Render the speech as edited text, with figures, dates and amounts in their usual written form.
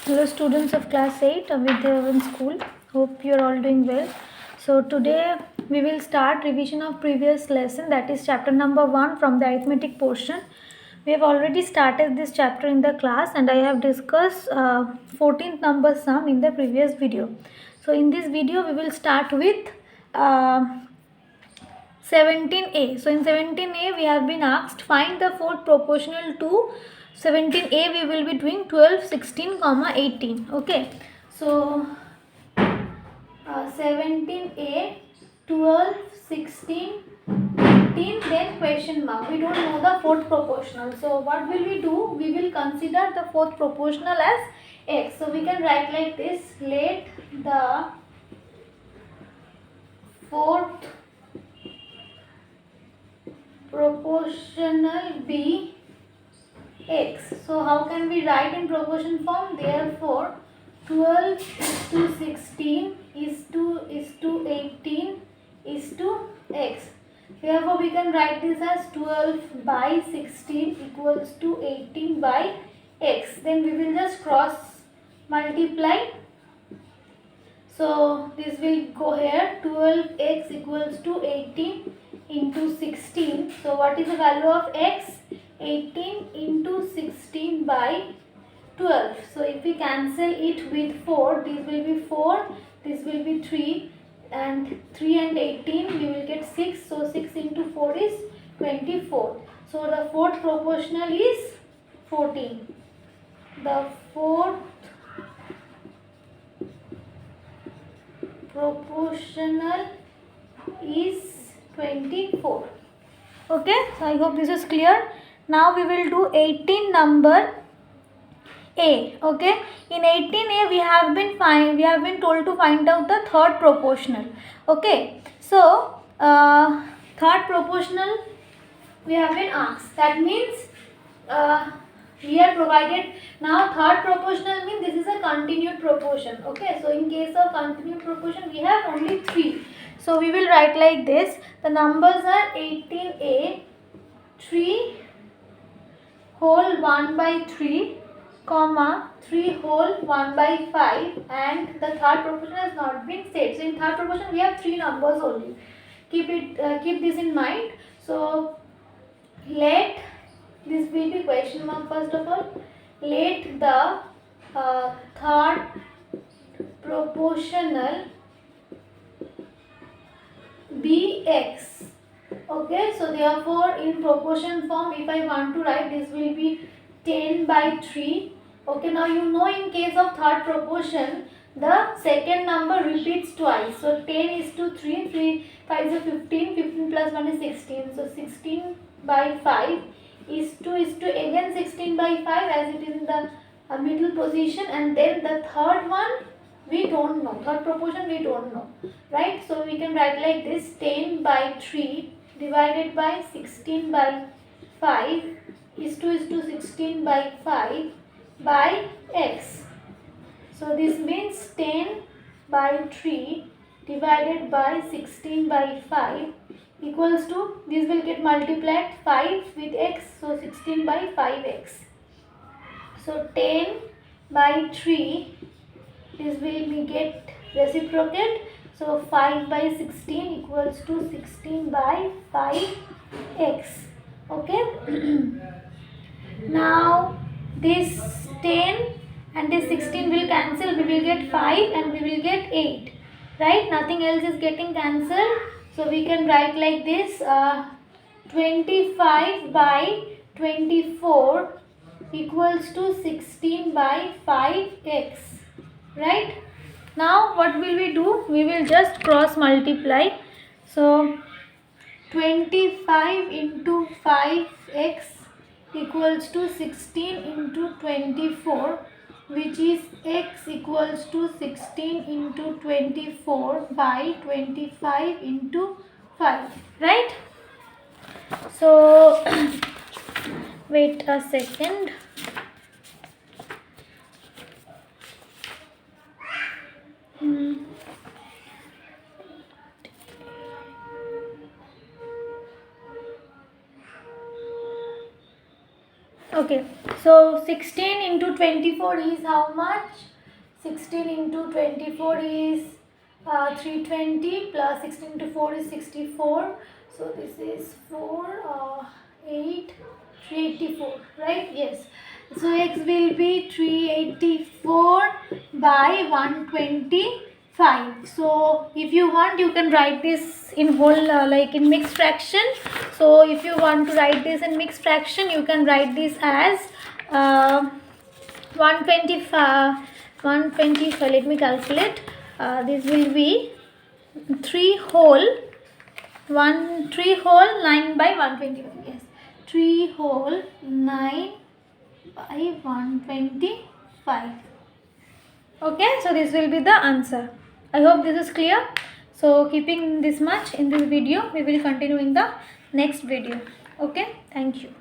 Hello students of class 8 of Vidyavan school. Hope you are all doing well. So today we will start revision of previous lesson, that is chapter number 1 from the arithmetic portion. We have already started this chapter in the class and I have discussed 14th number sum in the previous video. So in this video we will start with 17a. So in 17a we have been asked find the fourth proportional to 17a. We will be doing 12, 16, 18. Okay. So 17a, 12, 16, 18, then question mark. We don't know the fourth proportional. So what will we do? We will consider the fourth proportional as x. So we can write like this. Let the fourth proportional be x. So how can we write in proportion form? Therefore 12 is to 16 is to 18 is to x. Therefore we can write this as 12 by 16 equals to 18 by x. Then we will just cross multiply. So this will go here. 12x equals to 18 into 16. So what is the value of x? 18 into 16 by 12. So if we cancel it with 4, this will be 4, this will be 3, and 3 and 18 we will get 6. So 6 into 4 is 24. So the fourth proportional is 14. The fourth proportional is 24. Okay, so I hope this is clear. Now we will do 18 number a. Okay, in 18a we have been told to find out the third proportional. Okay, so third proportional we have been asked. That means we are provided. Now third proportional means this is a continued proportion. Okay, so in case of continued proportion we have only 3. So we will write like this. The numbers are 18a, 3 whole 1 by 3, comma 3 whole 1 by 5, and the third proportion has not been said. So in third proportion we have 3 numbers only. Keep this in mind. So let this will be question mark first of all. Let the third proportional be x. Okay, so therefore in proportion form if I want to write, this will be 10 by 3. Okay, now you know in case of third proportion the second number repeats twice. So 10 is to 3, 3 5 is 15, 15 plus 1 is 16. So 16 by 5 is to again 16 by 5 as it is in the middle position, and then the third one we don't know, third proportion we don't know, right? So we can write like this: 10 by 3 divided by 16 by 5 is to 16 by 5 by x. So this means 10 by 3 divided by 16 by 5 equals to, this will get multiplied 5 with x, so 16 by 5x. So 10 by 3, this will be get reciprocate. So 5 by 16 equals to 16 by 5x. Okay. Now this 10 and this 16 will cancel. We will get 5 and we will get 8. Right? Nothing else is getting cancelled. So we can write like this. 25 by 24 equals to 16 by 5x. Right? Now what will we do? We will just cross multiply. So 25 into 5x equals to 16 into 24, which is x equals to 16 into 24 by 25 into 5. Right? So wait a second. Okay, so 16 into 24 is how much? 16 into 24 is 320 plus 16 into 4 is 64. So this is 384, right? Yes. So x will be 384 by 125. So if you want, you can write this in whole like in mixed fraction. So if you want to write this in mixed fraction, you can write this as 125. Let me calculate. This will be 3 whole 9 by 125. Yes, 3 whole 9 by 125. Okay, so this will be the answer. I hope this is clear. So keeping this much in this video, we will continue in the next video. Okay, thank you.